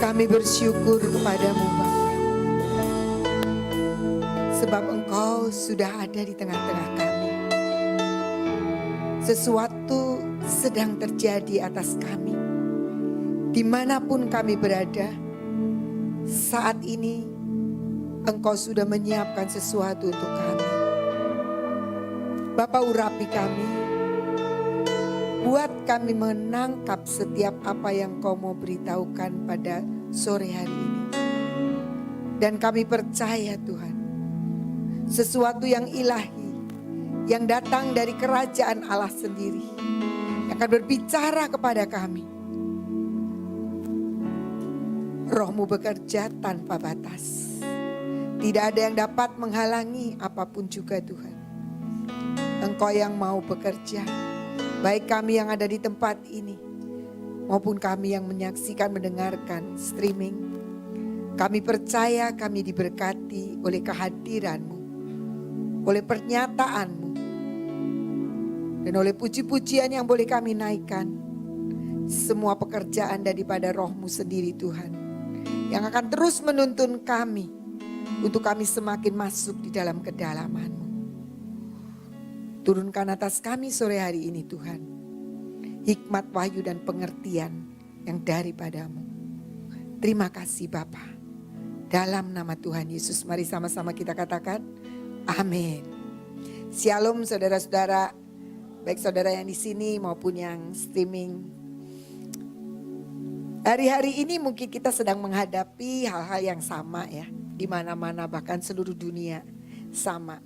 Kami bersyukur kepadamu Bapa, sebab Engkau sudah ada di tengah-tengah kami. Sesuatu sedang terjadi atas kami. Dimanapun kami berada, saat ini Engkau sudah menyiapkan sesuatu untuk kami. Bapa, urapi kami, buat kami menangkap setiap apa yang Kau mau beritahukan pada sore hari ini. Dan kami percaya Tuhan, sesuatu yang ilahi, yang datang dari kerajaan Allah sendiri, yang akan berbicara kepada kami. Roh-Mu bekerja tanpa batas. Tidak ada yang dapat menghalangi apapun juga Tuhan. Engkau yang mau bekerja, baik kami yang ada di tempat ini, maupun kami yang menyaksikan, mendengarkan streaming. Kami percaya kami diberkati oleh kehadiran-Mu, oleh pernyataan-Mu, dan oleh puji-pujian yang boleh kami naikkan. Semua pekerjaan daripada Roh-Mu sendiri Tuhan, yang akan terus menuntun kami, untuk kami semakin masuk di dalam kedalaman-Mu. Turunkan atas kami sore hari ini Tuhan, hikmat, wahyu, dan pengertian yang daripada-Mu. Terima kasih Bapa. Dalam nama Tuhan Yesus, mari sama-sama kita katakan amin. Shalom saudara-saudara, baik saudara yang di sini maupun yang streaming. Hari-hari ini mungkin kita sedang menghadapi hal-hal yang sama ya, di mana-mana bahkan seluruh dunia sama.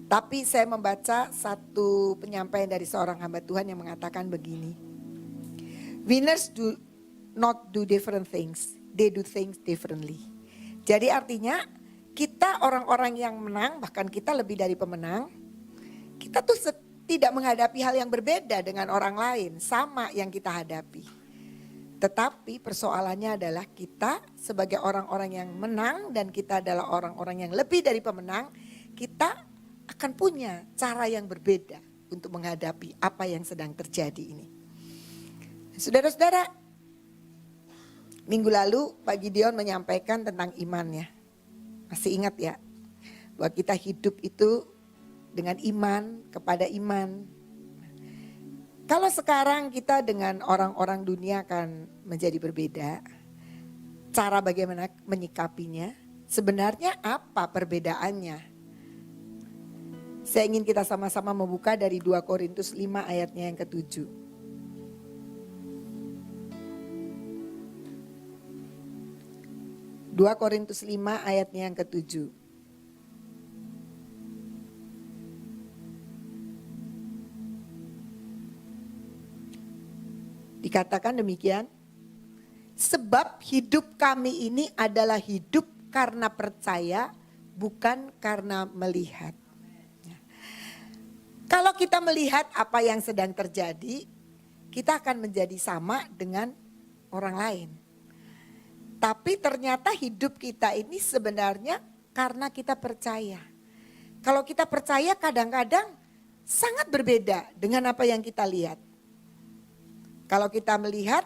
Tapi saya membaca satu penyampaian dari seorang hamba Tuhan yang mengatakan begini. Winners do not do different things, they do things differently. Jadi artinya kita orang-orang yang menang, bahkan kita lebih dari pemenang. Kita tuh tidak menghadapi hal yang berbeda dengan orang lain, sama yang kita hadapi. Tetapi persoalannya adalah kita sebagai orang-orang yang menang dan kita adalah orang-orang yang lebih dari pemenang, kita akan punya cara yang berbeda untuk menghadapi apa yang sedang terjadi ini. Saudara-saudara, minggu lalu Pak Gideon menyampaikan tentang imannya. Masih ingat ya, bahwa kita hidup itu dengan iman kepada iman. Kalau sekarang kita dengan orang-orang dunia akan menjadi berbeda. Cara bagaimana menyikapinya, sebenarnya apa perbedaannya? Saya ingin kita sama-sama membuka dari 2 Korintus 5 ayatnya yang ke-7. 2 Korintus 5 ayatnya yang ke-7. Dikatakan demikian, sebab hidup kami ini adalah hidup karena percaya, bukan karena melihat. Kalau kita melihat apa yang sedang terjadi, kita akan menjadi sama dengan orang lain. Tapi ternyata hidup kita ini sebenarnya karena kita percaya. Kalau kita percaya kadang-kadang sangat berbeda dengan apa yang kita lihat. Kalau kita melihat,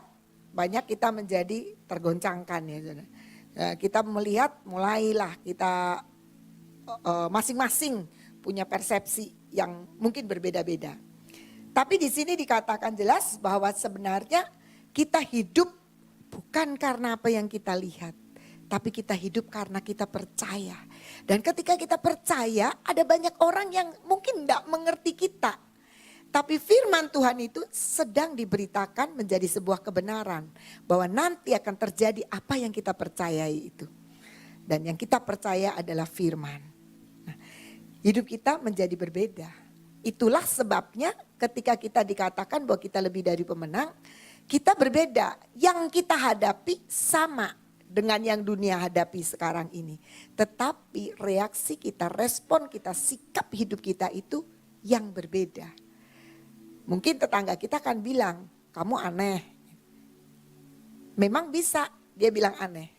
banyak kita menjadi tergoncangkan ya. Kita melihat mulailah kita masing-masing punya persepsi yang mungkin berbeda-beda. Tapi di sini dikatakan jelas bahwa sebenarnya kita hidup bukan karena apa yang kita lihat, tapi kita hidup karena kita percaya. Dan ketika kita percaya, ada banyak orang yang mungkin tidak mengerti kita. Tapi firman Tuhan itu sedang diberitakan menjadi sebuah kebenaran, bahwa nanti akan terjadi apa yang kita percayai itu. Dan yang kita percaya adalah firman. Hidup kita menjadi berbeda. Itulah sebabnya ketika kita dikatakan bahwa kita lebih dari pemenang, kita berbeda. Yang kita hadapi sama dengan yang dunia hadapi sekarang ini. Tetapi reaksi kita, respon kita, sikap hidup kita itu yang berbeda. Mungkin tetangga kita akan bilang, kamu aneh. Memang bisa dia bilang aneh.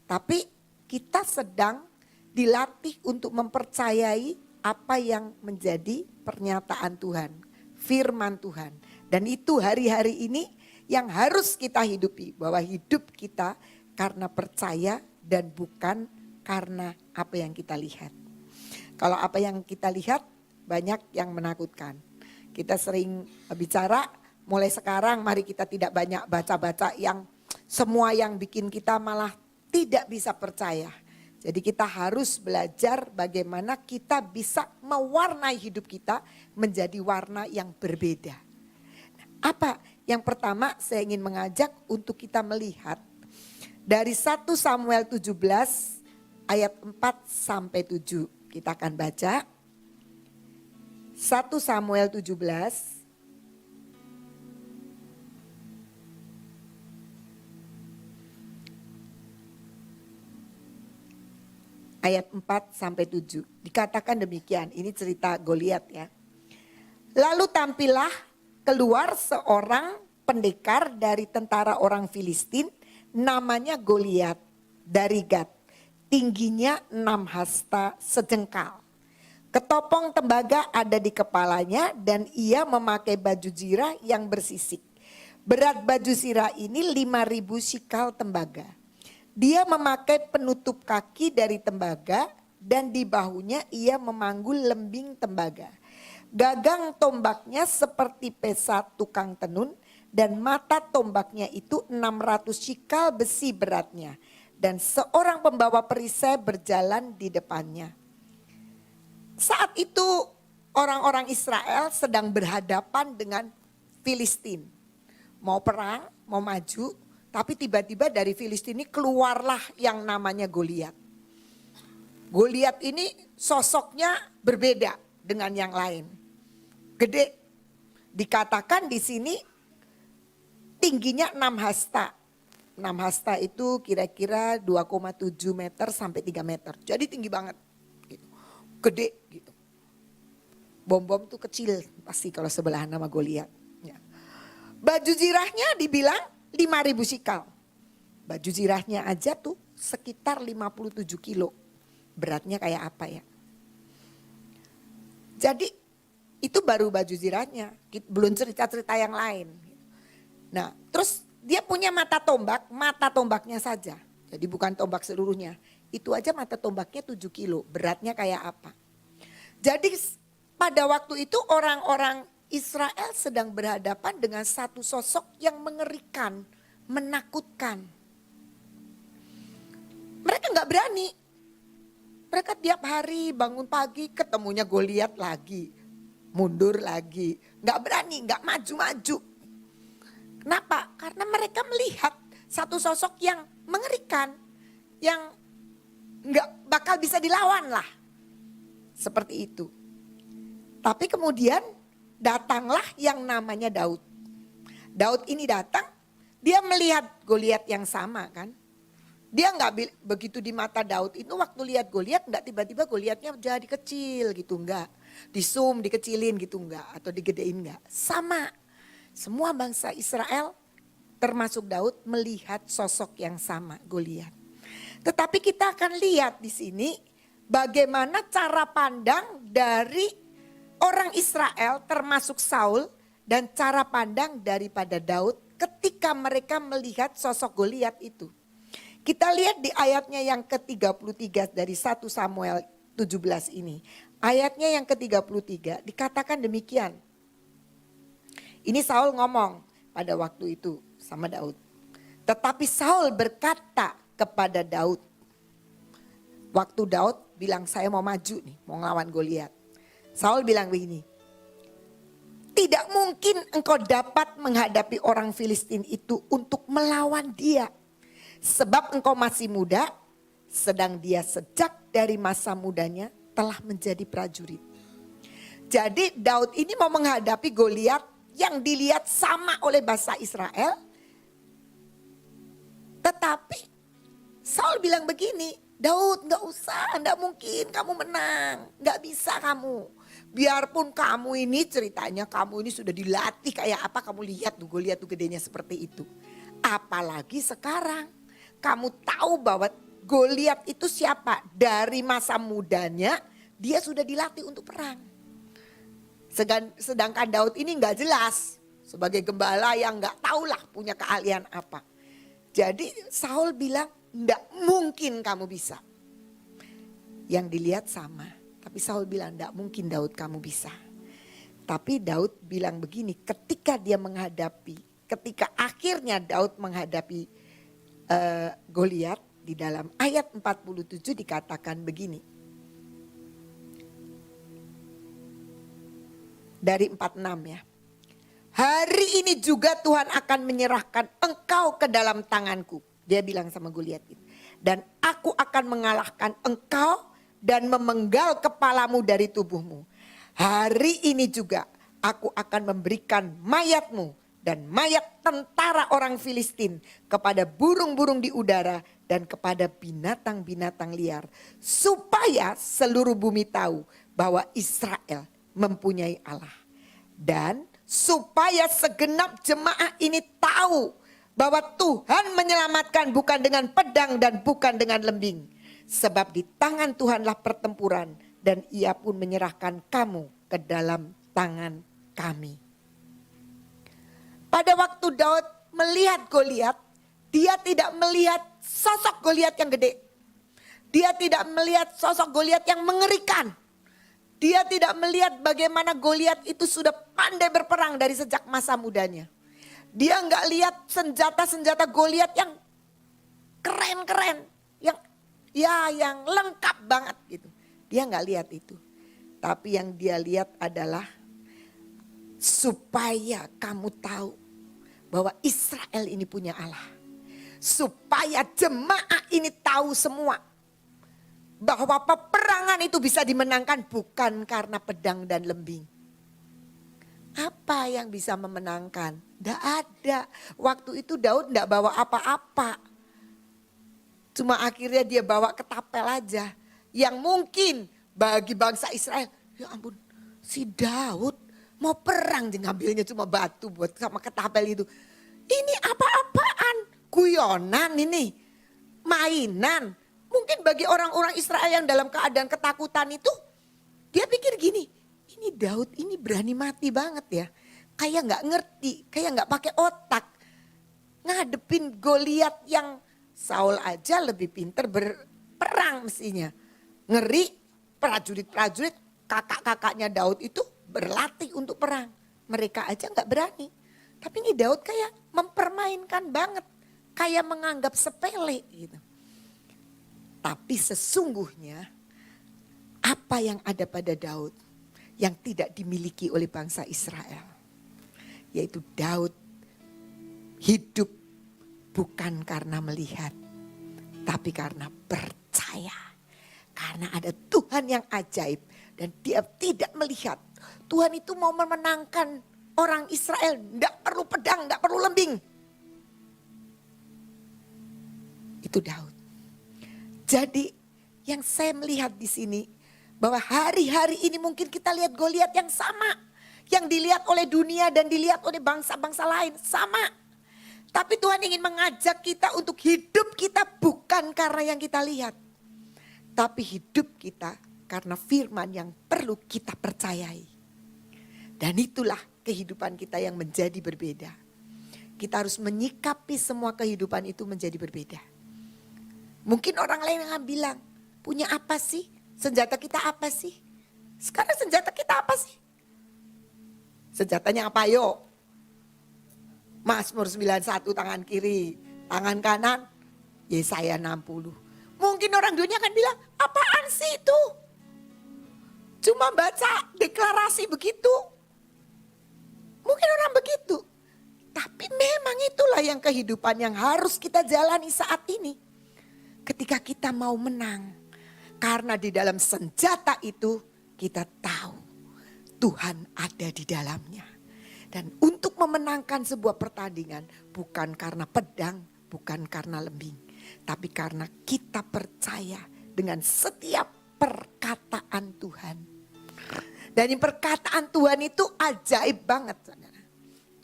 Tapi kita sedang dilatih untuk mempercayai apa yang menjadi pernyataan Tuhan, firman Tuhan. Dan itu hari-hari ini yang harus kita hidupi, bahwa hidup kita karena percaya dan bukan karena apa yang kita lihat. Kalau apa yang kita lihat banyak yang menakutkan. Kita sering bicara mulai sekarang mari kita tidak banyak baca-baca yang semua yang bikin kita malah tidak bisa percaya. Jadi kita harus belajar bagaimana kita bisa mewarnai hidup kita menjadi warna yang berbeda. Apa? Yang pertama saya ingin mengajak untuk kita melihat dari 1 Samuel 17 ayat 4 sampai 7. Kita akan baca 1 Samuel 17 ayat 4 sampai 7. Dikatakan demikian, ini cerita Goliat ya. Lalu tampillah keluar seorang pendekar dari tentara orang Filistin, namanya Goliat dari Gat. Tingginya 6 hasta sejengkal. Ketopong tembaga ada di kepalanya dan ia memakai baju zirah yang bersisik. Berat baju zirah ini 5.000 sikal tembaga. Dia memakai penutup kaki dari tembaga dan di bahunya ia memanggul lembing tembaga. Gagang tombaknya seperti pesa tukang tenun dan mata tombaknya itu 600 sikal besi beratnya. Dan seorang pembawa perisai berjalan di depannya. Saat itu orang-orang Israel sedang berhadapan dengan Filistin. Mau perang, mau maju, tapi tiba-tiba dari Filistin ini keluarlah yang namanya Goliat. Goliat ini sosoknya berbeda dengan yang lain. Gede. Dikatakan di sini tingginya 6 hasta. 6 hasta itu kira-kira 2,7 meter sampai 3 meter. Jadi tinggi banget. Gitu. Gede gitu. Bom-bom tuh kecil pasti kalau sebelahan sama Goliat. Ya. Baju zirahnya dibilang 5.000 sikal. Baju zirahnya aja tuh sekitar 57 kilo. Beratnya kayak apa ya. Jadi itu baru baju zirahnya, belum cerita-cerita yang lain. Nah terus dia punya mata tombaknya saja. Jadi bukan tombak seluruhnya. Itu aja mata tombaknya 7 kilo, beratnya kayak apa. Jadi pada waktu itu orang-orang Israel sedang berhadapan dengan satu sosok yang mengerikan, menakutkan. Mereka gak berani. Mereka tiap hari bangun pagi ketemunya Goliat lagi. Mundur lagi, gak berani, gak maju-maju. Kenapa? Karena mereka melihat satu sosok yang mengerikan, yang gak bakal bisa dilawan lah. Seperti itu. Tapi kemudian datanglah yang namanya Daud. Daud ini datang, dia melihat Goliat yang sama kan. Dia gak begitu di mata Daud itu waktu lihat Goliat gak tiba-tiba Goliatnya jadi kecil gitu, enggak. Di zoom, dikecilin gitu enggak, atau digedein enggak. Sama, semua bangsa Israel termasuk Daud melihat sosok yang sama, Goliat. Tetapi kita akan lihat di sini bagaimana cara pandang dari orang Israel termasuk Saul dan cara pandang daripada Daud ketika mereka melihat sosok Goliat itu. Kita lihat di ayatnya yang ke-33 dari 1 Samuel 17 ini. Ayatnya yang ke-33 dikatakan demikian. Ini Saul ngomong pada waktu itu sama Daud. Tetapi Saul berkata kepada Daud. Waktu Daud bilang saya mau maju nih, mau ngelawan Goliat. Saul bilang begini. Tidak mungkin engkau dapat menghadapi orang Filistin itu untuk melawan dia. Sebab engkau masih muda, sedang dia sejak dari masa mudanya telah menjadi prajurit. Jadi Daud ini mau menghadapi Goliat yang dilihat sama oleh bangsa Israel. Tetapi Saul bilang begini, Daud gak usah, gak mungkin kamu menang, gak bisa kamu. Biarpun kamu ini ceritanya kamu ini sudah dilatih kayak apa, kamu lihat tuh Goliat tuh gedenya seperti itu. Apalagi sekarang kamu tahu bahwa Goliat itu siapa? Dari masa mudanya dia sudah dilatih untuk perang. Sedangkan Daud ini gak jelas. Sebagai gembala yang gak tahulah punya keahlian apa. Jadi Saul bilang, enggak mungkin kamu bisa. Yang dilihat sama, tapi Saul bilang enggak mungkin Daud kamu bisa. Tapi Daud bilang begini, ketika akhirnya Daud menghadapi Goliat, di dalam ayat 47 dikatakan begini. Dari 46 ya. Hari ini juga Tuhan akan menyerahkan engkau ke dalam tanganku. Dia bilang sama Goliat itu. Dan aku akan mengalahkan engkau dan memenggal kepalamu dari tubuhmu. Hari ini juga aku akan memberikan mayatmu dan mayat tentara orang Filistin kepada burung-burung di udara dan kepada binatang-binatang liar. Supaya seluruh bumi tahu bahwa Israel mempunyai Allah. Dan supaya segenap jemaah ini tahu bahwa Tuhan menyelamatkan bukan dengan pedang dan bukan dengan lembing. Sebab di tangan Tuhanlah pertempuran dan ia pun menyerahkan kamu ke dalam tangan kami. Pada waktu Daud melihat Goliat, dia tidak melihat sosok Goliat yang gede. Dia tidak melihat sosok Goliat yang mengerikan. Dia tidak melihat bagaimana Goliat itu sudah pandai berperang dari sejak masa mudanya. Dia nggak lihat senjata-senjata Goliat yang keren-keren, yang lengkap banget gitu. Dia nggak lihat itu. Tapi yang dia lihat adalah supaya kamu tahu bahwa Israel ini punya Allah. Supaya jemaah ini tahu semua bahwa peperangan itu bisa dimenangkan bukan karena pedang dan lembing. Apa yang bisa memenangkan? Tidak ada. Waktu itu Daud tidak bawa apa-apa. Cuma akhirnya dia bawa ketapel aja. Yang mungkin bagi bangsa Israel, ya ampun si Daud mau perang ngambilnya cuma batu buat sama ketapel itu. Ini apa-apaan? Guyonan ini, mainan. Mungkin bagi orang-orang Israel yang dalam keadaan ketakutan itu, dia pikir gini, ini Daud ini berani mati banget ya. Kayak gak ngerti, kayak gak pakai otak. Ngadepin Goliat yang Saul aja lebih pinter berperang mestinya. Ngeri, prajurit-prajurit kakak-kakaknya Daud itu berlatih untuk perang. Mereka aja gak berani. Tapi ini Daud kayak mempermainkan banget. Kayak menganggap sepele gitu. Tapi sesungguhnya apa yang ada pada Daud yang tidak dimiliki oleh bangsa Israel. Yaitu Daud hidup bukan karena melihat, tapi karena percaya. Karena ada Tuhan yang ajaib dan dia tidak melihat. Tuhan itu mau memenangkan orang Israel, tidak perlu pedang, tidak perlu lembing. Itu Daud. Jadi yang saya melihat di sini bahwa hari-hari ini mungkin kita lihat Goliat yang sama. Yang dilihat oleh dunia dan dilihat oleh bangsa-bangsa lain sama. Tapi Tuhan ingin mengajak kita untuk hidup kita bukan karena yang kita lihat. Tapi hidup kita karena firman yang perlu kita percayai. Dan itulah kehidupan kita yang menjadi berbeda. Kita harus menyikapi semua kehidupan itu menjadi berbeda. Mungkin orang lain yang bilang, punya apa sih? Senjata kita apa sih? Sekarang senjata kita apa sih? Senjatanya apa yuk? Mazmur 91 tangan kiri, tangan kanan Yesaya 60. Mungkin orang dunia akan bilang, apaan sih itu? Cuma baca deklarasi begitu. Mungkin orang begitu. Tapi memang itulah yang kehidupan yang harus kita jalani saat ini. Ketika kita mau menang. Karena di dalam senjata itu kita tahu Tuhan ada di dalamnya. Dan untuk memenangkan sebuah pertandingan bukan karena pedang, bukan karena lembing. Tapi karena kita percaya dengan setiap perkataan Tuhan. Dan perkataan Tuhan itu ajaib banget. Saudara.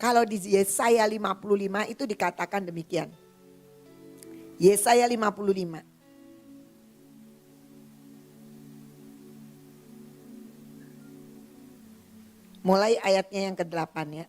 Kalau di Yesaya 55 itu dikatakan demikian. Yesaya 55. Mulai ayatnya yang ke-8 ya.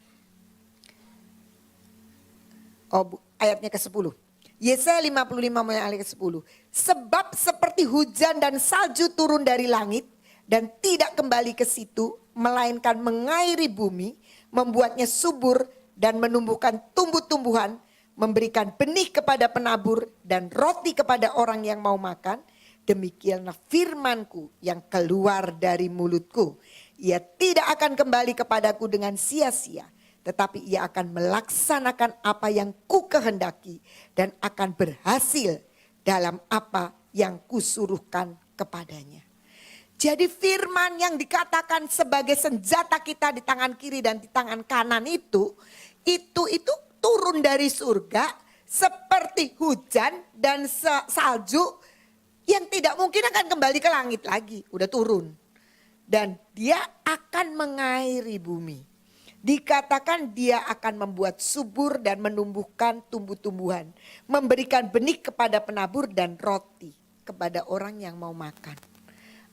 Ayatnya ke-10. Yesaya 55 ayat ke-10. Sebab seperti hujan dan salju turun dari langit dan tidak kembali ke situ, melainkan mengairi bumi, membuatnya subur dan menumbuhkan tumbuh-tumbuhan, memberikan benih kepada penabur dan roti kepada orang yang mau makan. Demikianlah firmanku yang keluar dari mulutku. Ia tidak akan kembali kepadaku dengan sia-sia, tetapi ia akan melaksanakan apa yang ku kehendaki dan akan berhasil dalam apa yang kusuruhkan kepadanya. Jadi firman yang dikatakan sebagai senjata kita di tangan kiri dan di tangan kanan itu turun dari surga seperti hujan dan salju yang tidak mungkin akan kembali ke langit lagi, udah turun. Dan dia akan mengairi bumi. Dikatakan dia akan membuat subur dan menumbuhkan tumbuh-tumbuhan. Memberikan benih kepada penabur dan roti kepada orang yang mau makan.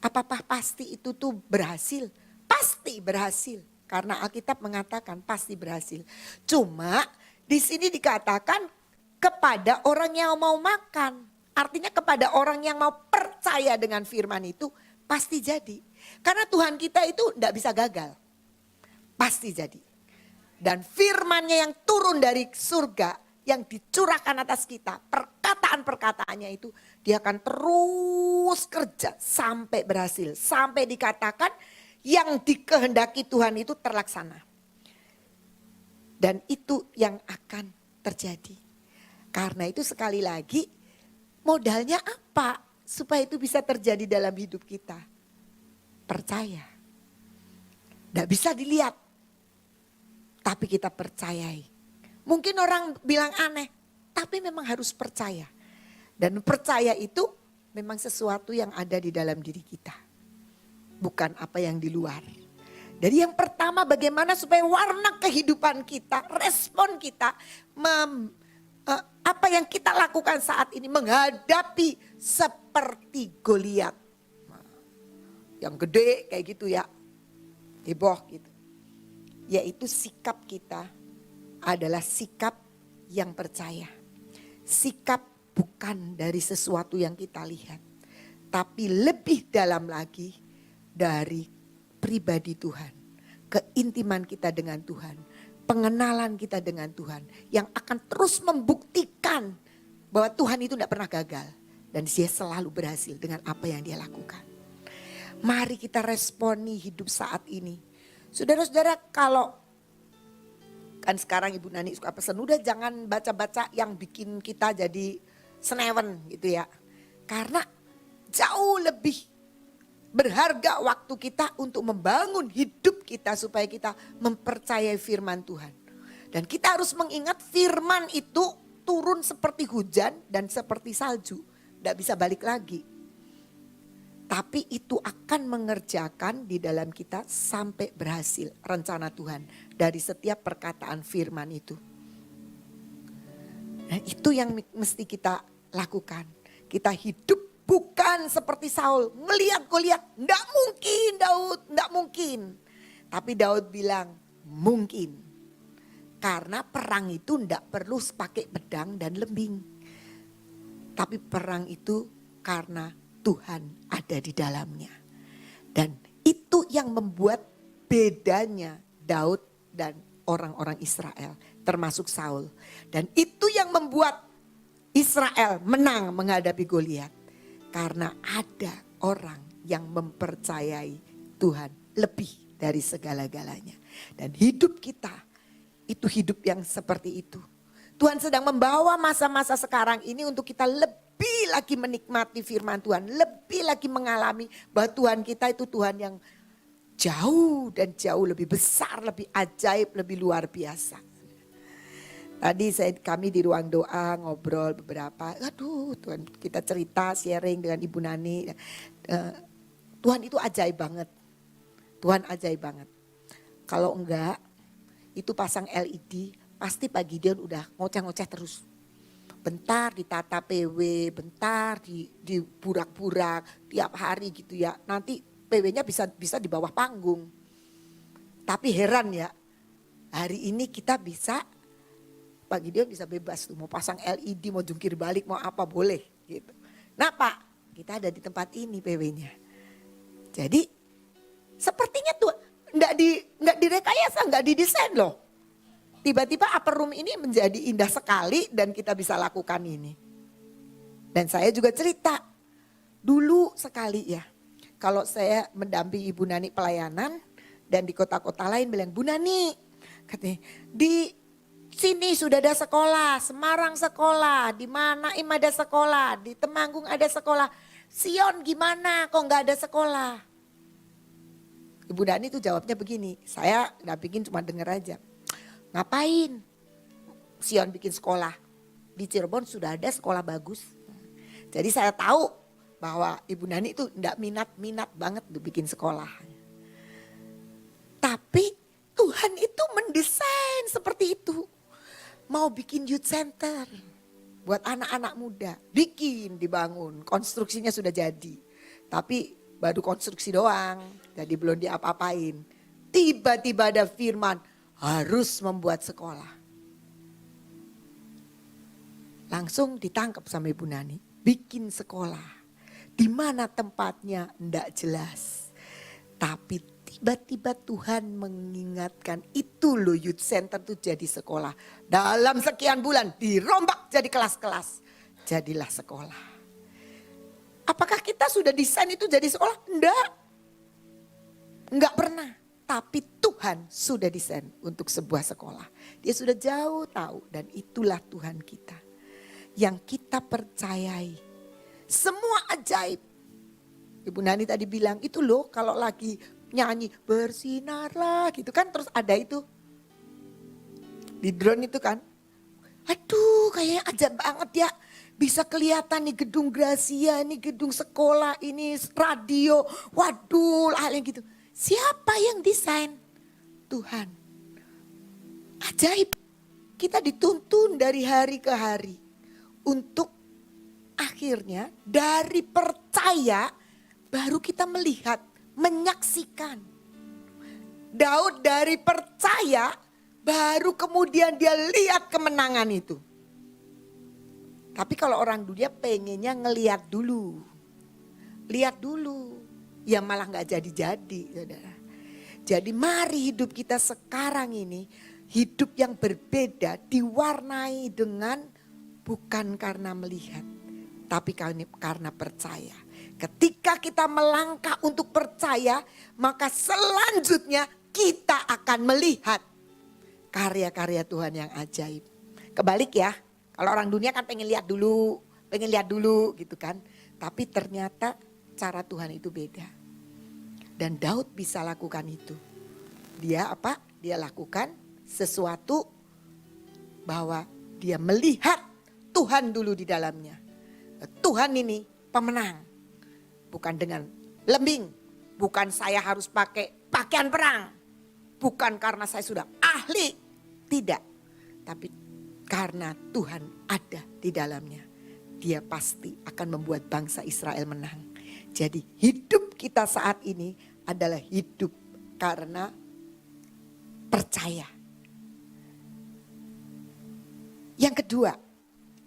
Apakah pasti itu tuh berhasil? Pasti berhasil. Karena Alkitab mengatakan pasti berhasil. Cuma di sini dikatakan kepada orang yang mau makan. Artinya kepada orang yang mau percaya dengan firman itu pasti jadi. Karena Tuhan kita itu tidak bisa gagal. Pasti jadi. Dan firman-Nya yang turun dari surga, yang dicurahkan atas kita, perkataan-perkataannya itu, dia akan terus kerja sampai berhasil. Sampai dikatakan yang dikehendaki Tuhan itu terlaksana. Dan itu yang akan terjadi. Karena itu sekali lagi, modalnya apa supaya itu bisa terjadi dalam hidup kita? Percaya. Tidak bisa dilihat. Tapi kita percayai. Mungkin orang bilang aneh, tapi memang harus percaya. Dan percaya itu memang sesuatu yang ada di dalam diri kita. Bukan apa yang di luar. Jadi yang pertama bagaimana supaya warna kehidupan kita, respon kita, apa yang kita lakukan saat ini menghadapi seperti Goliat. Yang gede kayak gitu ya, heboh gitu. Yaitu sikap kita adalah sikap yang percaya. Sikap bukan dari sesuatu yang kita lihat. Tapi lebih dalam lagi dari pribadi Tuhan. Keintiman kita dengan Tuhan. Pengenalan kita dengan Tuhan. Yang akan terus membuktikan bahwa Tuhan itu tidak pernah gagal. Dan dia selalu berhasil dengan apa yang dia lakukan. Mari kita responi hidup saat ini. Saudara-saudara, kalau kan sekarang Ibu Nani suka pesan, udah jangan baca-baca yang bikin kita jadi senewen gitu ya. Karena jauh lebih berharga waktu kita untuk membangun hidup kita supaya kita mempercayai firman Tuhan. Dan kita harus mengingat firman itu turun seperti hujan dan seperti salju. Tidak bisa balik lagi. Tapi itu akan mengerjakan di dalam kita sampai berhasil rencana Tuhan dari setiap perkataan firman itu. Nah, itu yang mesti kita lakukan. Kita hidup bukan seperti Saul. Ngelihat Goliat, enggak mungkin Daud, enggak mungkin. Tapi Daud bilang mungkin. Karena perang itu enggak perlu pakai pedang dan lembing. Tapi perang itu karena Tuhan ada di dalamnya. Dan itu yang membuat bedanya Daud dan orang-orang Israel. Termasuk Saul. Dan itu yang membuat Israel menang menghadapi Goliat. Karena ada orang yang mempercayai Tuhan lebih dari segala-galanya. Dan hidup kita itu hidup yang seperti itu. Tuhan sedang membawa masa-masa sekarang ini untuk kita lebih lagi menikmati firman Tuhan. Lebih lagi mengalami bahwa Tuhan kita itu Tuhan yang jauh dan jauh lebih besar, lebih ajaib, lebih luar biasa. Tadi kami di ruang doa ngobrol beberapa. Aduh Tuhan, kita cerita sharing dengan Ibu Nani. Tuhan itu ajaib banget. Tuhan ajaib banget. Kalau enggak itu pasang LED pasti pagi dia udah ngoceh-ngoceh terus. Bentar ditata PW, bentar di burak-burak tiap hari gitu ya. Nanti PW-nya bisa di bawah panggung. Tapi heran ya, hari ini kita bisa Pak Gideon bisa bebas tuh, mau pasang LED, mau jungkir balik, mau apa boleh gitu. Nah Pak, kita ada di tempat ini PW-nya. Jadi sepertinya tuh nggak direkayasa, nggak didesain loh. Tiba-tiba upper room ini menjadi indah sekali dan kita bisa lakukan ini. Dan saya juga cerita, dulu sekali ya, kalau saya mendampingi Ibu Nani pelayanan dan di kota-kota lain bilang, Bu Nani, katanya di sini sudah ada sekolah, Semarang sekolah, di Manaim ada sekolah, di Temanggung ada sekolah, Sion gimana kok nggak ada sekolah? Ibu Nani itu jawabnya begini, saya dampingin cuma denger aja. Ngapain Sion bikin sekolah? Di Cirebon sudah ada sekolah bagus. Jadi saya tahu bahwa Ibu Nani itu enggak minat banget bikin sekolah. Tapi Tuhan itu mendesain seperti itu. Mau bikin youth center buat anak-anak muda. Bikin, dibangun, konstruksinya sudah jadi. Tapi baru konstruksi doang, jadi belum diapa-apain. Tiba-tiba ada firman, harus membuat sekolah. Langsung ditangkap sama Ibu Nani, bikin sekolah. Di mana tempatnya enggak jelas. Tapi tiba-tiba Tuhan mengingatkan, itu loh youth center tuh jadi sekolah. Dalam sekian bulan dirombak jadi kelas-kelas. Jadilah sekolah. Apakah kita sudah desain itu jadi sekolah? Enggak. Enggak pernah. Tapi Tuhan sudah desain untuk sebuah sekolah. Dia sudah jauh tahu dan itulah Tuhan kita. Yang kita percayai. Semua ajaib. Ibu Nani tadi bilang itu loh kalau lagi nyanyi bersinarlah gitu kan. Terus ada itu di drone itu kan. Aduh kayaknya ajaib banget ya. Bisa kelihatan nih gedung Gracia, ini gedung sekolah, ini radio. Waduh hal yang gitu. Siapa yang desain? Tuhan. Ajaib. Kita dituntun dari hari ke hari. Untuk akhirnya dari percaya baru kita melihat, menyaksikan. Daud dari percaya baru kemudian dia lihat kemenangan itu. Tapi kalau orang dunia pengennya ngelihat dulu. Lihat dulu. Ya malah gak jadi-jadi saudara. Jadi mari hidup kita sekarang ini hidup yang berbeda diwarnai dengan bukan karena melihat. Tapi karena percaya. Ketika kita melangkah untuk percaya maka selanjutnya kita akan melihat karya-karya Tuhan yang ajaib. Kebalik ya, kalau orang dunia kan pengen lihat dulu gitu kan. Tapi ternyata cara Tuhan itu beda. Dan Daud bisa lakukan itu. Dia apa? Dia lakukan sesuatu bahwa dia melihat Tuhan dulu di dalamnya. Tuhan ini pemenang. Bukan dengan lembing. Bukan saya harus pakai pakaian perang. Bukan karena saya sudah ahli. Tidak. Tapi karena Tuhan ada di dalamnya. Dia pasti akan membuat bangsa Israel menang. Jadi hidup kita saat ini adalah hidup karena percaya. Yang kedua,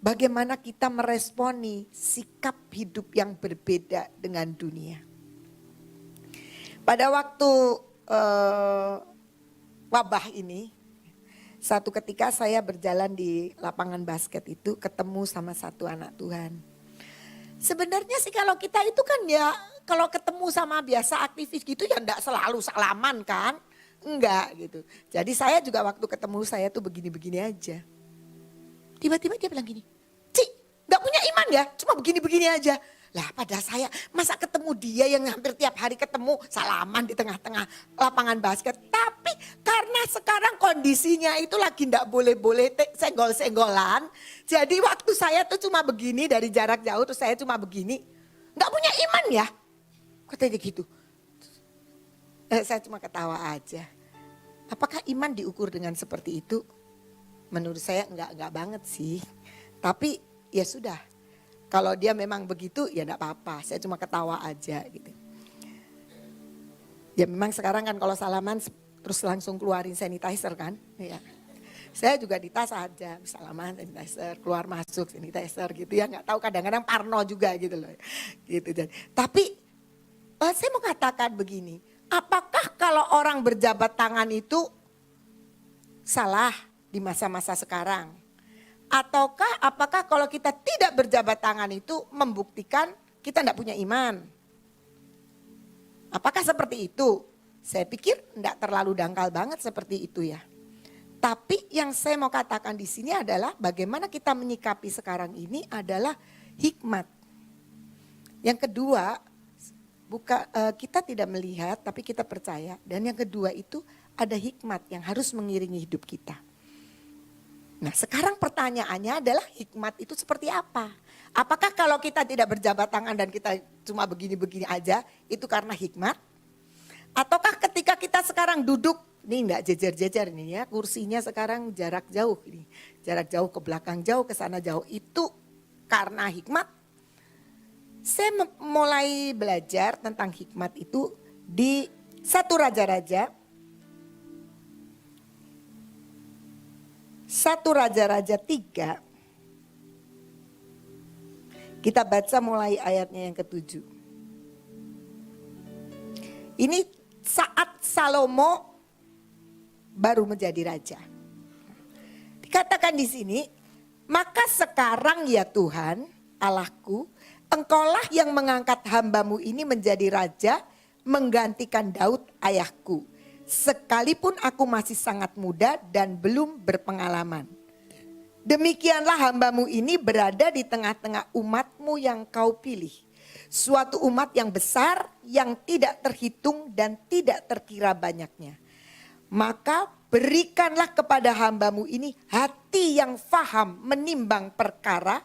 bagaimana kita meresponi sikap hidup yang berbeda dengan dunia. Pada waktu wabah ini, satu ketika saya berjalan di lapangan basket itu ketemu sama satu anak Tuhan. Sebenarnya sih kalau kita itu kan ya kalau ketemu sama biasa aktivis gitu ya enggak selalu salaman kan. Enggak gitu. Jadi saya juga waktu ketemu saya tuh begini-begini aja. Tiba-tiba dia bilang gini, Cik gak punya iman ya cuma begini-begini aja. Lah pada saya masa ketemu dia yang hampir tiap hari ketemu salaman di tengah-tengah lapangan basket. Tapi karena sekarang kondisinya itu lagi gak boleh-boleh senggol-senggolan. Jadi waktu saya tuh cuma begini dari jarak jauh terus saya cuma begini. Gak punya iman ya? Katanya gitu. Saya cuma ketawa aja. Apakah iman diukur dengan seperti itu? Menurut saya enggak banget sih. Tapi ya sudah. Kalau dia memang begitu ya enggak apa-apa. Saya cuma ketawa aja gitu. Ya memang sekarang kan kalau salaman terus langsung keluarin sanitizer kan. Ya. Saya juga di tas aja, salaman sanitizer, keluar masuk sanitizer gitu ya. Nggak tahu kadang-kadang parno juga gitu loh. Gitu. Tapi saya mau katakan begini, apakah kalau orang berjabat tangan itu salah di masa-masa sekarang? Ataukah apakah kalau kita tidak berjabat tangan itu membuktikan kita tidak punya iman? Apakah seperti itu? Saya pikir tidak terlalu dangkal banget seperti itu ya. Tapi yang saya mau katakan di sini adalah bagaimana kita menyikapi sekarang ini adalah hikmat. Yang kedua, kita tidak melihat tapi kita percaya. Dan yang kedua itu ada hikmat yang harus mengiringi hidup kita. Nah sekarang pertanyaannya adalah hikmat itu seperti apa? Apakah kalau kita tidak berjabat tangan dan kita cuma begini-begini aja itu karena hikmat? Ataukah ketika kita sekarang duduk, ini enggak jejer-jejer nih ya, kursinya sekarang jarak jauh ini. Jarak jauh ke belakang jauh, ke sana jauh, itu karena hikmat? Saya mulai belajar tentang hikmat itu di 1 Raja-Raja. 1 Raja-Raja 3. Kita baca mulai ayatnya yang ke-7. Ini saat Salomo baru menjadi raja. Dikatakan di sini, maka sekarang ya Tuhan Allahku, Engkaulah yang mengangkat hambamu ini menjadi raja, menggantikan Daud ayahku. Sekalipun aku masih sangat muda dan belum berpengalaman. Demikianlah hambamu ini berada di tengah-tengah umatmu yang kau pilih. Suatu umat yang besar, yang tidak terhitung dan tidak terkira banyaknya. Maka berikanlah kepada hambamu ini hati yang faham menimbang perkara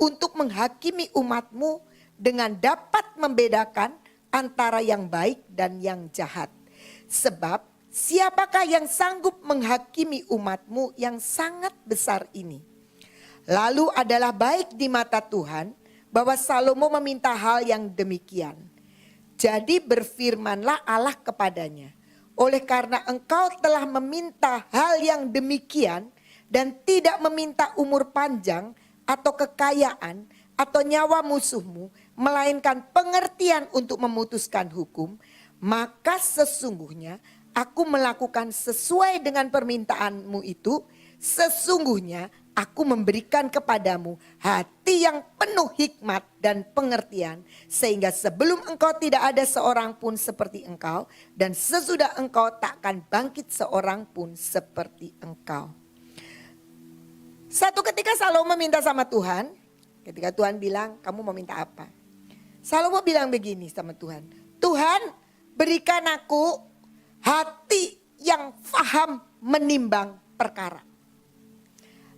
untuk menghakimi umatmu dengan dapat membedakan antara yang baik dan yang jahat. Sebab siapakah yang sanggup menghakimi umatmu yang sangat besar ini? Lalu adalah baik di mata Tuhan bahwa Salomo meminta hal yang demikian. Jadi berfirmanlah Allah kepadanya. Oleh karena engkau telah meminta hal yang demikian dan tidak meminta umur panjang atau kekayaan atau nyawa musuhmu, melainkan pengertian untuk memutuskan hukum, maka sesungguhnya aku melakukan sesuai dengan permintaanmu itu. Sesungguhnya aku memberikan kepadamu hati yang penuh hikmat dan pengertian, sehingga sebelum engkau tidak ada seorang pun seperti engkau, dan sesudah engkau takkan bangkit seorang pun seperti engkau. Satu ketika Salomo minta sama Tuhan, ketika Tuhan bilang, kamu mau minta apa? Salomo bilang begini sama Tuhan, Tuhan berikan aku hati yang faham menimbang perkara.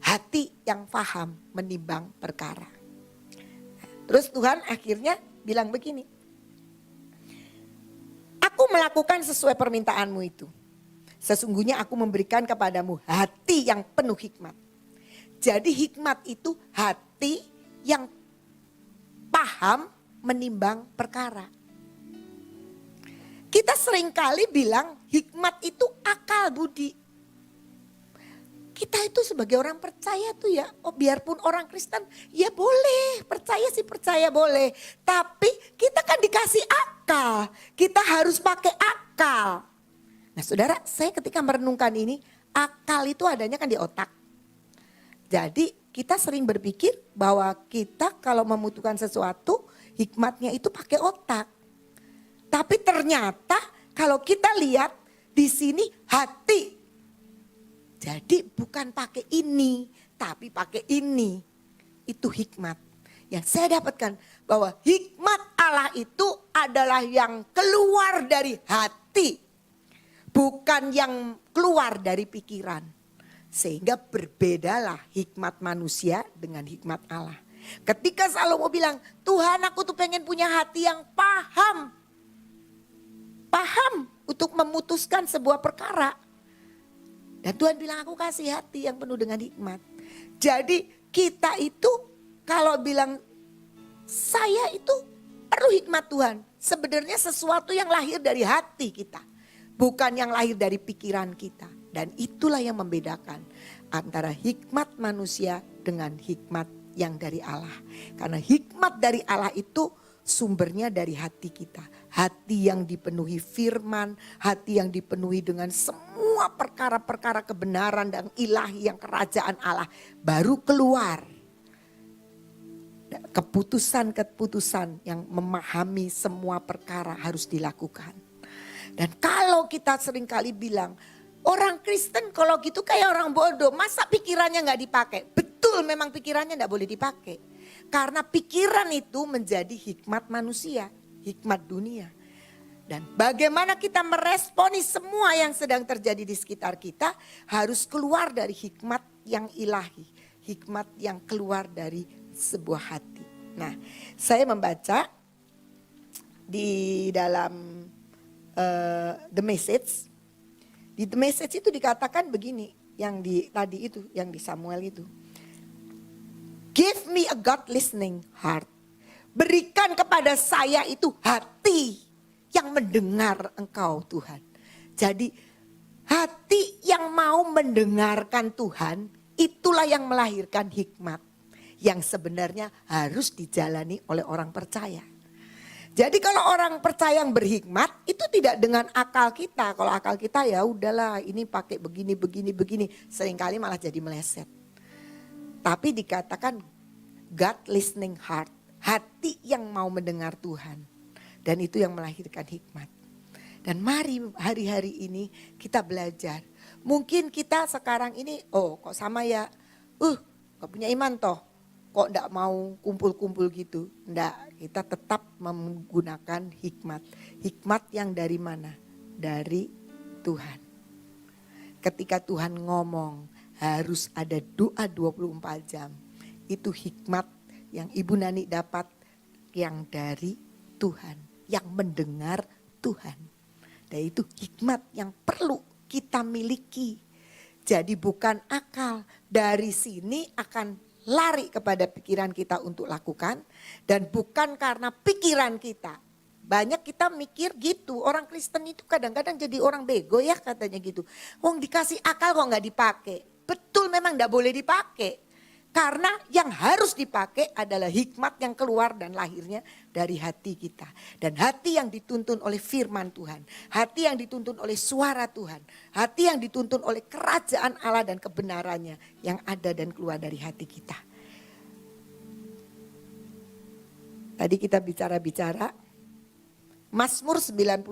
Hati yang faham menimbang perkara. Terus Tuhan akhirnya bilang begini, aku melakukan sesuai permintaanmu itu. Sesungguhnya aku memberikan kepadamu hati yang penuh hikmat. Jadi hikmat itu hati yang paham menimbang perkara. Kita seringkali bilang hikmat itu akal budi. Kita itu sebagai orang percaya tuh ya, biarpun orang Kristen ya boleh, percaya sih percaya boleh. Tapi kita kan dikasih akal, kita harus pakai akal. Nah saudara, saya ketika merenungkan ini, akal itu adanya kan di otak. Jadi kita sering berpikir bahwa kita kalau membutuhkan sesuatu, hikmatnya itu pakai otak. Tapi ternyata kalau kita lihat di sini hati. Jadi bukan pakai ini, tapi pakai ini. Itu hikmat. Yang saya dapatkan bahwa hikmat Allah itu adalah yang keluar dari hati. Bukan yang keluar dari pikiran. Sehingga berbedalah hikmat manusia dengan hikmat Allah. Ketika Salomo bilang, Tuhan aku tuh pengen punya hati yang paham. Paham untuk memutuskan sebuah perkara. Dan Tuhan bilang aku kasih hati yang penuh dengan hikmat. Jadi kita itu kalau bilang saya itu perlu hikmat Tuhan. Sebenarnya sesuatu yang lahir dari hati kita. Bukan yang lahir dari pikiran kita. Dan itulah yang membedakan antara hikmat manusia dengan hikmat yang dari Allah. Karena hikmat dari Allah itu sumbernya dari hati kita. Hati yang dipenuhi firman, hati yang dipenuhi dengan semua perkara-perkara kebenaran dan ilahi yang kerajaan Allah. Baru keluar keputusan-keputusan yang memahami semua perkara harus dilakukan. Dan kalau kita seringkali bilang, orang Kristen kalau gitu kayak orang bodoh, masa pikirannya gak dipakai? Betul, memang pikirannya gak boleh dipakai. Karena pikiran itu menjadi hikmat manusia, hikmat dunia. Dan bagaimana kita meresponi semua yang sedang terjadi di sekitar kita harus keluar dari hikmat yang ilahi, hikmat yang keluar dari sebuah hati. Nah, saya membaca di dalam The Message. Di The Message itu dikatakan begini, yang tadi itu, yang di Samuel itu. Give me a God listening heart. Berikan kepada saya itu hati yang mendengar Engkau Tuhan. Jadi hati yang mau mendengarkan Tuhan, itulah yang melahirkan hikmat. Yang sebenarnya harus dijalani oleh orang percaya. Jadi kalau orang percaya yang berhikmat itu tidak dengan akal kita. Kalau akal kita ya udahlah ini pakai begini. Seringkali malah jadi meleset. Tapi dikatakan God listening heart. Hati yang mau mendengar Tuhan. Dan itu yang melahirkan hikmat. Dan mari hari-hari ini kita belajar. Mungkin kita sekarang ini kok sama ya. Gak punya iman toh. Kok enggak mau kumpul-kumpul gitu. Enggak, kita tetap menggunakan hikmat. Hikmat yang dari mana? Dari Tuhan. Ketika Tuhan ngomong harus ada doa 24 jam. Itu hikmat yang Ibu Nani dapat yang dari Tuhan. Yang mendengar Tuhan. Dan itu hikmat yang perlu kita miliki. Jadi bukan akal. Dari sini akan lari kepada pikiran kita untuk lakukan. Dan bukan karena pikiran kita. Banyak kita mikir gitu. Orang Kristen itu kadang-kadang jadi orang bego ya katanya gitu. Wong dikasih akal kok gak dipakai. Betul memang gak boleh dipakai. Karena yang harus dipakai adalah hikmat yang keluar dan lahirnya dari hati kita. Dan hati yang dituntun oleh firman Tuhan. Hati yang dituntun oleh suara Tuhan. Hati yang dituntun oleh kerajaan Allah dan kebenarannya yang ada dan keluar dari hati kita. Tadi kita bicara-bicara Mazmur 91.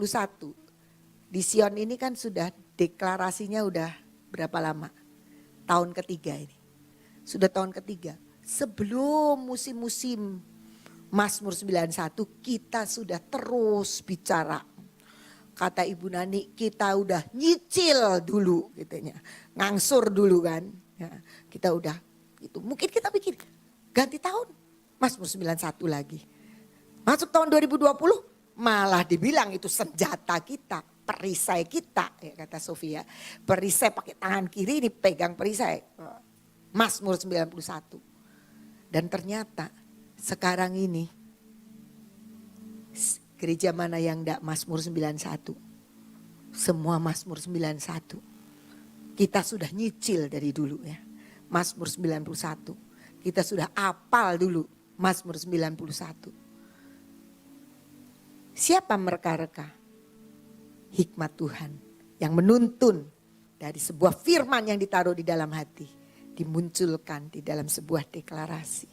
Di Sion ini kan sudah deklarasinya udah berapa lama? Tahun ketiga ini. Sudah tahun ketiga. Sebelum musim-musim Mazmur 91 kita sudah terus bicara. Kata Ibu Nani kita udah nyicil dulu katanya. Ngangsur dulu kan. Ya, kita udah itu. Mungkin kita bikin ganti tahun Mazmur 91 lagi. Masuk tahun 2020 malah dibilang itu senjata kita. Perisai kita ya kata Sofia. Perisai pakai tangan kiri ini pegang perisai. Mazmur 91. Dan ternyata sekarang ini gereja mana yang enggak Mazmur 91? Semua Mazmur 91. Kita sudah nyicil dari dulu ya. Mazmur 91. Kita sudah apal dulu Mazmur 91. Siapa mereka-reka? Hikmat Tuhan yang menuntun dari sebuah firman yang ditaruh di dalam hati. Dimunculkan di dalam sebuah deklarasi.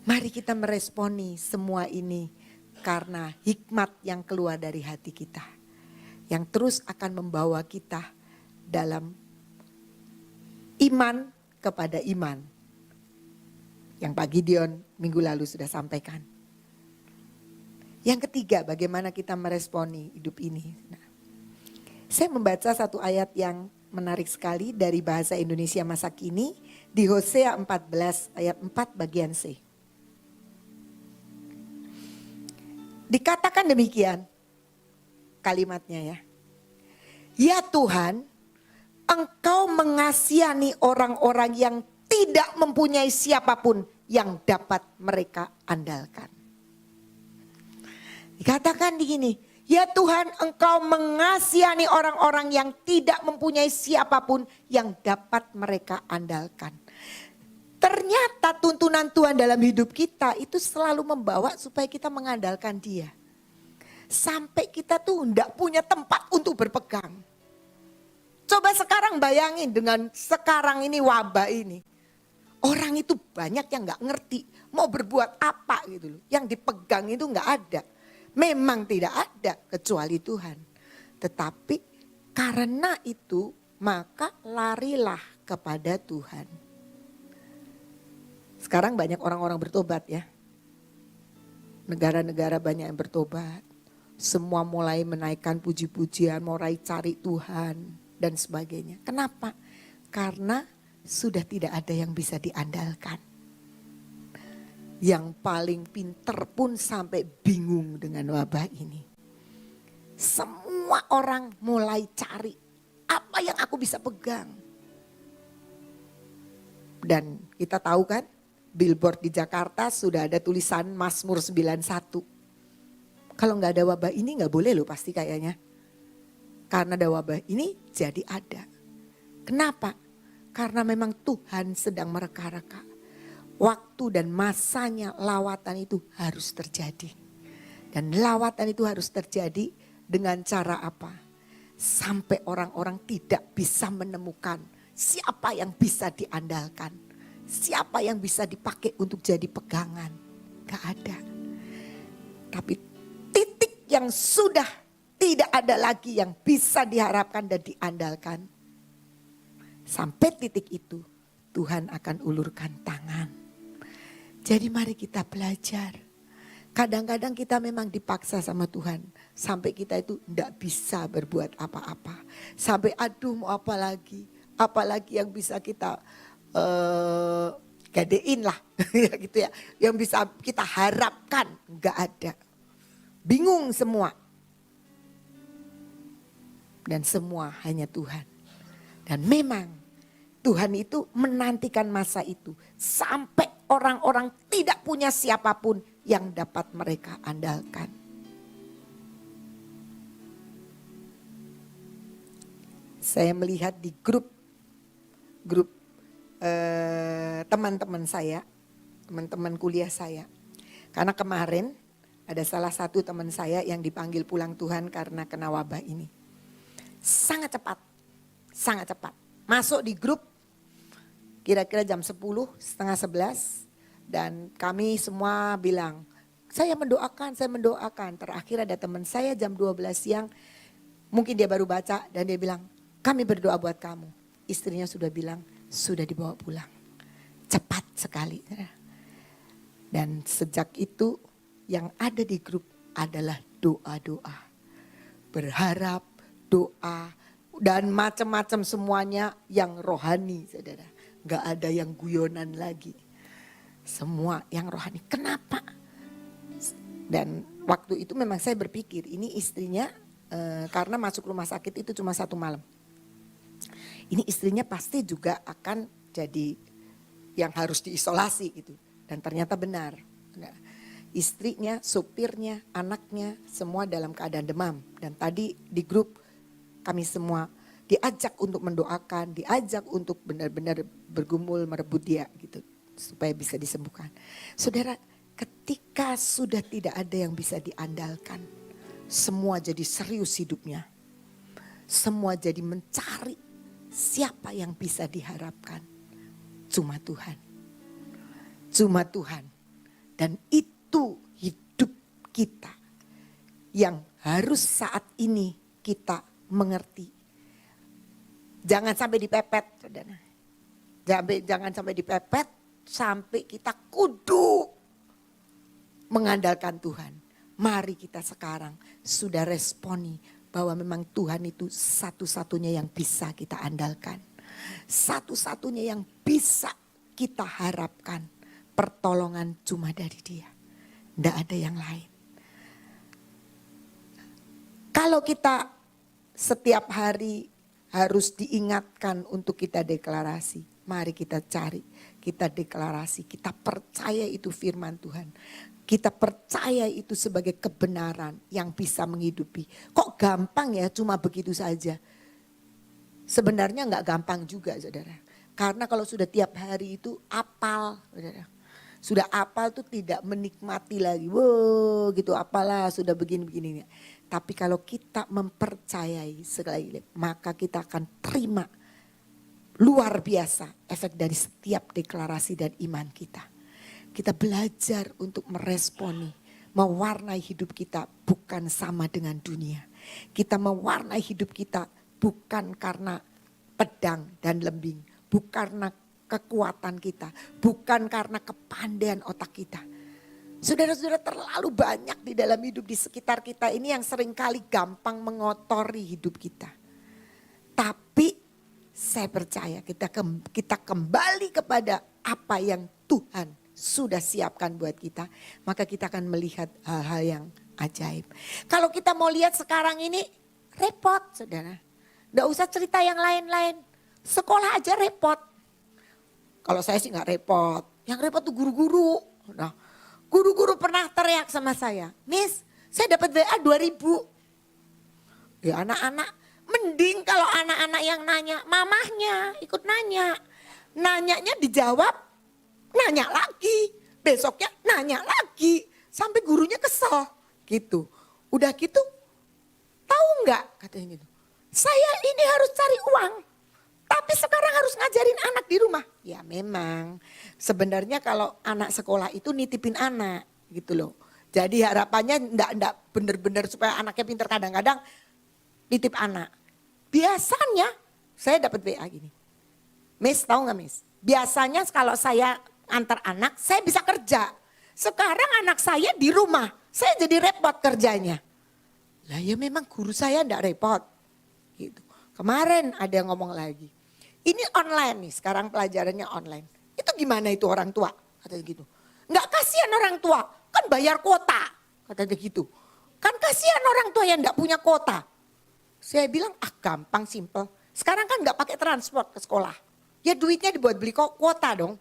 Mari kita meresponi semua ini karena hikmat yang keluar dari hati kita. Yang terus akan membawa kita dalam iman kepada iman. Yang Pak Gideon minggu lalu sudah sampaikan. Yang ketiga, bagaimana kita meresponi hidup ini. Nah, saya membaca satu ayat yang menarik sekali dari bahasa Indonesia masa kini di Hosea 14 ayat 4 bagian C. Dikatakan demikian kalimatnya ya. Ya Tuhan, Engkau mengasihani orang-orang yang tidak mempunyai siapapun yang dapat mereka andalkan. Dikatakan begini, Ya Tuhan, Engkau mengasihani orang-orang yang tidak mempunyai siapapun yang dapat mereka andalkan. Ternyata tuntunan Tuhan dalam hidup kita itu selalu membawa supaya kita mengandalkan Dia. Sampai kita tuh enggak punya tempat untuk berpegang. Coba sekarang bayangin dengan sekarang ini wabah ini. Orang itu banyak yang enggak ngerti mau berbuat apa gitu loh. Yang dipegang itu enggak ada. Memang tidak ada kecuali Tuhan. Tetapi karena itu maka larilah kepada Tuhan. Sekarang banyak orang-orang bertobat ya. Negara-negara banyak yang bertobat. Semua mulai menaikkan puji-pujian, mulai cari Tuhan dan sebagainya. Kenapa? Karena sudah tidak ada yang bisa diandalkan. Yang paling pinter pun sampai bingung dengan wabah ini. Semua orang mulai cari apa yang aku bisa pegang. Dan kita tahu kan, billboard di Jakarta sudah ada tulisan Mazmur 91. Kalau nggak ada wabah ini nggak boleh loh pasti kayaknya. Karena ada wabah ini jadi ada. Kenapa? Karena memang Tuhan sedang mereka-reka. Waktu dan masanya lawatan itu harus terjadi. Dan lawatan itu harus terjadi dengan cara apa? Sampai orang-orang tidak bisa menemukan siapa yang bisa diandalkan. Siapa yang bisa dipakai untuk jadi pegangan. Gak ada. Tapi titik yang sudah tidak ada lagi yang bisa diharapkan dan diandalkan. Sampai titik itu Tuhan akan ulurkan tangan. Jadi mari kita belajar. Kadang-kadang kita memang dipaksa sama Tuhan. Sampai kita itu tidak bisa berbuat apa-apa. Sampai aduh mau apa lagi. Apalagi yang bisa kita gadein lah. gitu ya. Yang bisa kita harapkan. Enggak ada. Bingung semua. Dan semua hanya Tuhan. Dan memang Tuhan itu menantikan masa itu. Sampai orang-orang tidak punya siapapun yang dapat mereka andalkan. Saya melihat di grup teman-teman saya, teman-teman kuliah saya. Karena kemarin ada salah satu teman saya yang dipanggil pulang Tuhan karena kena wabah ini. Sangat cepat, sangat cepat. Masuk di grup kira-kira jam 10, setengah 11. Dan kami semua bilang, saya mendoakan. Terakhir ada teman saya jam 12 siang, mungkin dia baru baca dan dia bilang, kami berdoa buat kamu. Istrinya sudah bilang, sudah dibawa pulang. Cepat sekali. Dan sejak itu yang ada di grup adalah doa-doa. Berharap, doa, dan macam-macam semuanya yang rohani, saudara. Gak ada yang guyonan lagi. Semua yang rohani. Kenapa? Dan waktu itu memang saya berpikir ini istrinya karena masuk rumah sakit itu cuma 1 malam. Ini istrinya pasti juga akan jadi yang harus diisolasi gitu. Dan ternyata benar. Nah, istrinya, supirnya, anaknya semua dalam keadaan demam. Dan tadi di grup kami semua diajak untuk mendoakan, diajak untuk benar-benar bergumul merebut dia gitu supaya bisa disembuhkan. Saudara, ketika sudah tidak ada yang bisa diandalkan, semua jadi serius hidupnya. Semua jadi mencari siapa yang bisa diharapkan. Cuma Tuhan. Cuma Tuhan. Dan itu hidup kita yang harus saat ini kita mengerti. Jangan sampai dipepet, saudara. Jangan sampai dipepet, sampai kita kudu mengandalkan Tuhan. Mari kita sekarang sudah responi bahwa memang Tuhan itu satu-satunya yang bisa kita andalkan. Satu-satunya yang bisa kita harapkan. Pertolongan cuma dari Dia. Tidak ada yang lain. Kalau kita setiap hari harus diingatkan untuk kita deklarasi. Mari kita cari, kita deklarasi, kita percaya itu firman Tuhan. Kita percaya itu sebagai kebenaran yang bisa menghidupi. Kok gampang ya cuma begitu saja. Sebenarnya nggak gampang juga saudara. Karena kalau sudah tiap hari itu apal saudara. Sudah apal tuh tidak menikmati lagi. Wow gitu apalah sudah begini-begini. Tapi kalau kita mempercayai sekali maka kita akan terima luar biasa efek dari setiap deklarasi dan iman kita. Kita belajar untuk meresponi, mewarnai hidup kita bukan sama dengan dunia. Kita mewarnai hidup kita bukan karena pedang dan lembing, bukan karena kekuatan kita, bukan karena kepandaian otak kita. Saudara-saudara, terlalu banyak di dalam hidup di sekitar kita ini yang seringkali gampang mengotori hidup kita. Tapi saya percaya kita kembali kepada apa yang Tuhan sudah siapkan buat kita, maka kita akan melihat hal-hal yang ajaib. Kalau kita mau lihat sekarang ini repot saudara. Nggak usah cerita yang lain-lain. Sekolah aja repot. Kalau saya sih nggak repot. Yang repot tuh guru-guru. Nah, guru-guru pernah teriak sama saya. Miss, saya dapat WA 2000. Ya anak-anak, mending kalau anak-anak yang nanya, mamahnya ikut nanya. Nanyanya dijawab. Nanya lagi, besoknya nanya lagi, sampai gurunya kesel gitu. Udah gitu, tahu nggak katanya gitu. Saya ini harus cari uang, tapi sekarang harus ngajarin anak di rumah. Ya memang, sebenarnya kalau anak sekolah itu nitipin anak gitu loh. Jadi harapannya enggak bener-bener supaya anaknya pinter, kadang-kadang nitip anak. Biasanya saya dapat WA gini, Miss tahu nggak Miss? Biasanya kalau saya antar anak, saya bisa kerja. Sekarang anak saya di rumah, saya jadi repot kerjanya. Lah ya memang guru saya enggak repot. Gitu. Kemarin ada yang ngomong lagi. Ini online nih, sekarang pelajarannya online. Itu gimana itu orang tua? Katanya gitu. Enggak kasihan orang tua, kan bayar kuota. Katanya gitu. Kan kasihan orang tua yang enggak punya kuota. Saya bilang gampang simple. Sekarang kan enggak pakai transport ke sekolah. Ya duitnya dibuat beli kuota dong.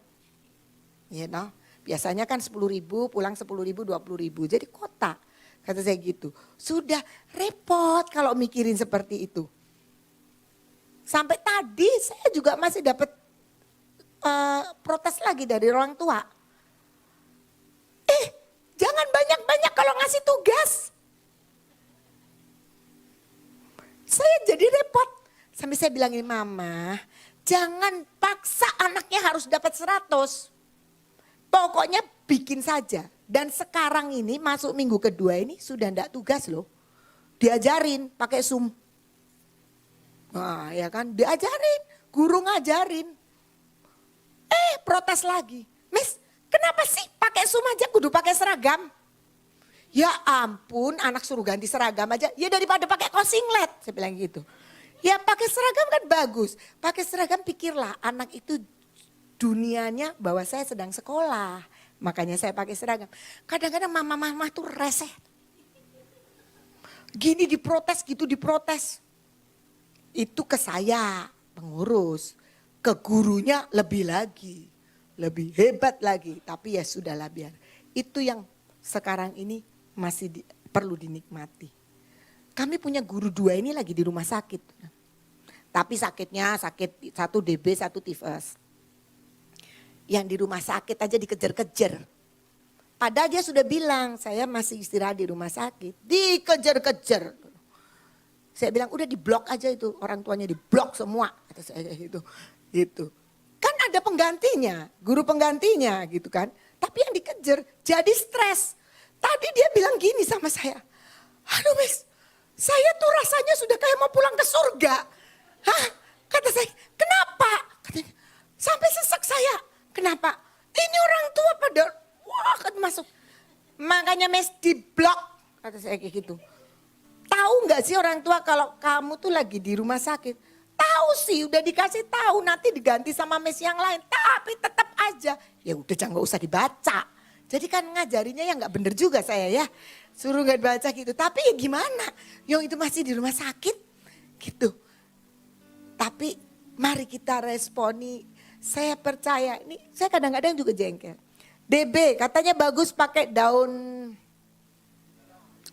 You know, biasanya kan 10.000, pulang 10.000, 20.000, jadi kota. Kata saya gitu. Sudah repot kalau mikirin seperti itu. Sampai tadi saya juga masih dapat protes lagi dari orang tua. Jangan banyak-banyak kalau ngasih tugas. Saya jadi repot. Sampai saya bilangin, Mama, jangan paksa anaknya harus dapat 100. Pokoknya bikin saja. Dan sekarang ini masuk minggu kedua ini sudah enggak tugas loh. Diajarin pakai Zoom. Nah ya kan diajarin, guru ngajarin. Protes lagi. Miss kenapa sih pakai Zoom aja kudu pakai seragam? Ya ampun anak suruh ganti seragam aja. Ya daripada pakai kaos singlet. Saya bilang gitu. Ya pakai seragam kan bagus. Pakai seragam pikirlah anak itu dunianya bahwa saya sedang sekolah. Makanya saya pakai seragam. Kadang-kadang mama-mama tuh reseh. Gini diprotes, gitu diprotes. Itu ke saya, pengurus. Ke gurunya lebih lagi. Lebih hebat lagi. Tapi ya sudahlah biar. Itu yang sekarang ini masih perlu dinikmati. Kami punya guru 2 ini lagi di rumah sakit. Tapi sakitnya sakit 1 DB, 1 tifus. Yang di rumah sakit aja dikejar-kejar. Padahal dia sudah bilang, saya masih istirahat di rumah sakit. Dikejar-kejar. Saya bilang udah diblok aja itu, orang tuanya diblok semua. Kata saya gitu. Gitu. Kan ada penggantinya, guru penggantinya gitu kan. Tapi yang dikejar jadi stres. Tadi dia bilang gini sama saya. Aduh Miss, saya tuh rasanya sudah kayak mau pulang ke surga. Hah? Kata saya, kenapa? Katanya, sampai sesak saya. Kenapa? Ini orang tua pada wah kan masuk. Makanya Miss diblok. Kata saya kayak gitu. Tahu nggak sih orang tua kalau kamu tuh lagi di rumah sakit? Tahu sih udah dikasih tahu nanti diganti sama Miss yang lain. Tapi tetap aja. Ya udah jangan usah dibaca. Jadi kan ngajarinya ya nggak bener juga saya ya. Suruh nggak baca gitu. Tapi ya gimana? Yang itu masih di rumah sakit gitu. Tapi mari kita responi. Saya percaya, ini saya kadang-kadang juga jengkel. DB katanya bagus pakai daun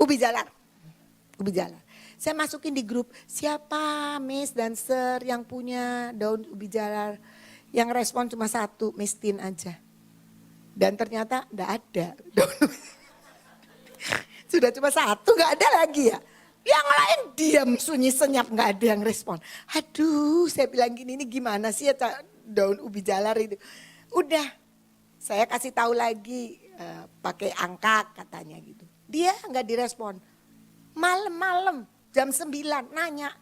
ubi jalar. Ubi jalar. Saya masukin di grup, siapa Miss dan Sir yang punya daun ubi jalar? Yang respon cuma satu, Miss Tin aja. Dan ternyata enggak ada. Sudah cuma satu, enggak ada lagi ya. Yang lain diam sunyi senyap, enggak ada yang respon. Aduh, saya bilang gini, ini gimana sih ya daun ubi jalar itu. Udah, saya kasih tahu lagi pakai angka katanya gitu. Dia enggak direspon. Malam-malam jam 9 nanya,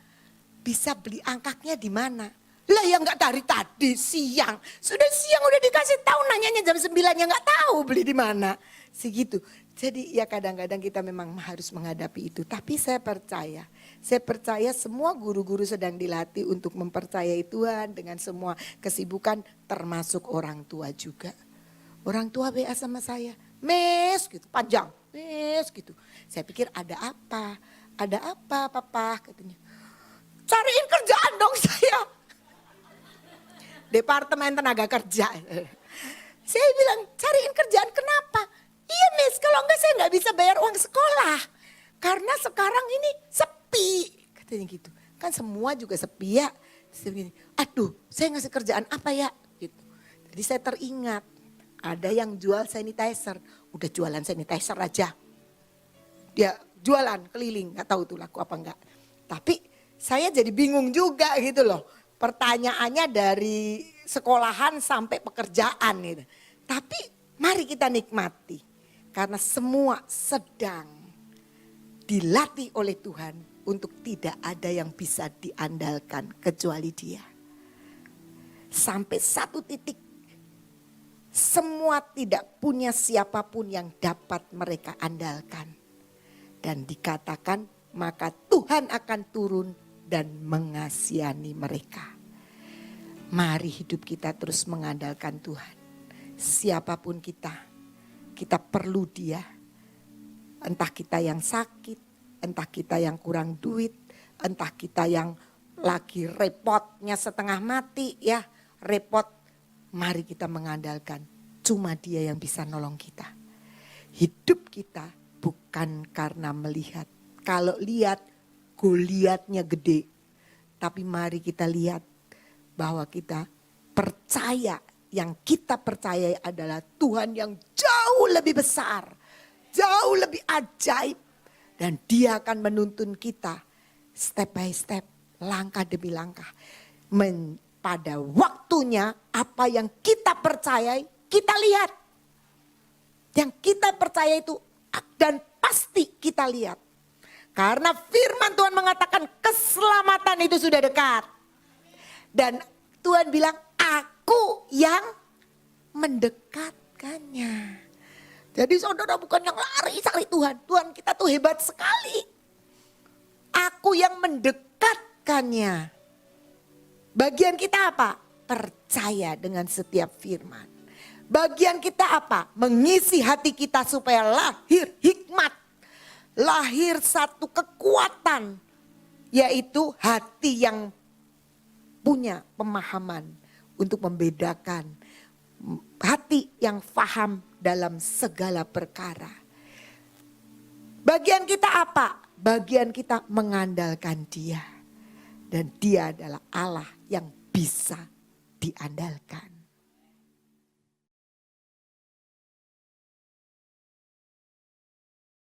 bisa beli angkaknya di mana? Lah ya enggak dari tadi siang. Sudah siang udah dikasih tahu, nanyanya jam 9 ya enggak tahu beli di mana. Segitu. Jadi ya kadang-kadang kita memang harus menghadapi itu. Tapi saya percaya semua guru-guru sedang dilatih untuk mempercayai Tuhan dengan semua kesibukan termasuk orang tua juga. Orang tua WA sama saya, Miss gitu, panjang, Miss gitu. Saya pikir ada apa papa katanya. Cariin kerjaan dong saya. Departemen tenaga kerja. Saya bilang cariin kerjaan kenapa? Iya Miss, kalau enggak saya enggak bisa bayar uang sekolah. Karena sekarang ini sepi. Katanya gitu. Kan semua juga sepi ya. Saya begini, aduh saya ngasih kerjaan apa ya? Gitu. Jadi saya teringat. Ada yang jual sanitizer. Udah jualan sanitizer aja. Dia jualan keliling, nggak tahu tuh laku apa enggak. Tapi saya jadi bingung juga gitu loh. Pertanyaannya dari sekolahan sampai pekerjaan gitu. Tapi mari kita nikmati. Karena semua sedang dilatih oleh Tuhan untuk tidak ada yang bisa diandalkan kecuali Dia. Sampai satu titik semua tidak punya siapapun yang dapat mereka andalkan. Dan dikatakan maka Tuhan akan turun dan mengasihani mereka. Mari hidup kita terus mengandalkan Tuhan. Siapapun kita perlu Dia. Entah kita yang sakit, entah kita yang kurang duit, entah kita yang lagi repotnya setengah mati ya. Repot, mari kita mengandalkan. Cuma Dia yang bisa nolong kita. Hidup kita bukan karena melihat. Kalau lihat, Goliatnya gede. Tapi mari kita lihat bahwa kita percaya. Yang kita percayai adalah Tuhan yang jauh lebih besar. Jauh lebih ajaib. Dan Dia akan menuntun kita step by step. Langkah demi langkah. Pada waktunya apa yang kita percayai kita lihat. Yang kita percaya itu dan pasti kita lihat. Karena firman Tuhan mengatakan keselamatan itu sudah dekat. Dan Tuhan bilang aku yang mendekatkannya. Jadi saudara bukan yang lari cari Tuhan. Tuhan kita tuh hebat sekali. Aku yang mendekatkannya. Bagian kita apa? Percaya dengan setiap firman. Bagian kita apa? Mengisi hati kita supaya lahir hikmat. Lahir satu kekuatan. Yaitu hati yang punya pemahaman untuk membedakan. Hati yang faham dalam segala perkara. Bagian kita apa? Bagian kita mengandalkan Dia. Dan Dia adalah Allah yang bisa diandalkan.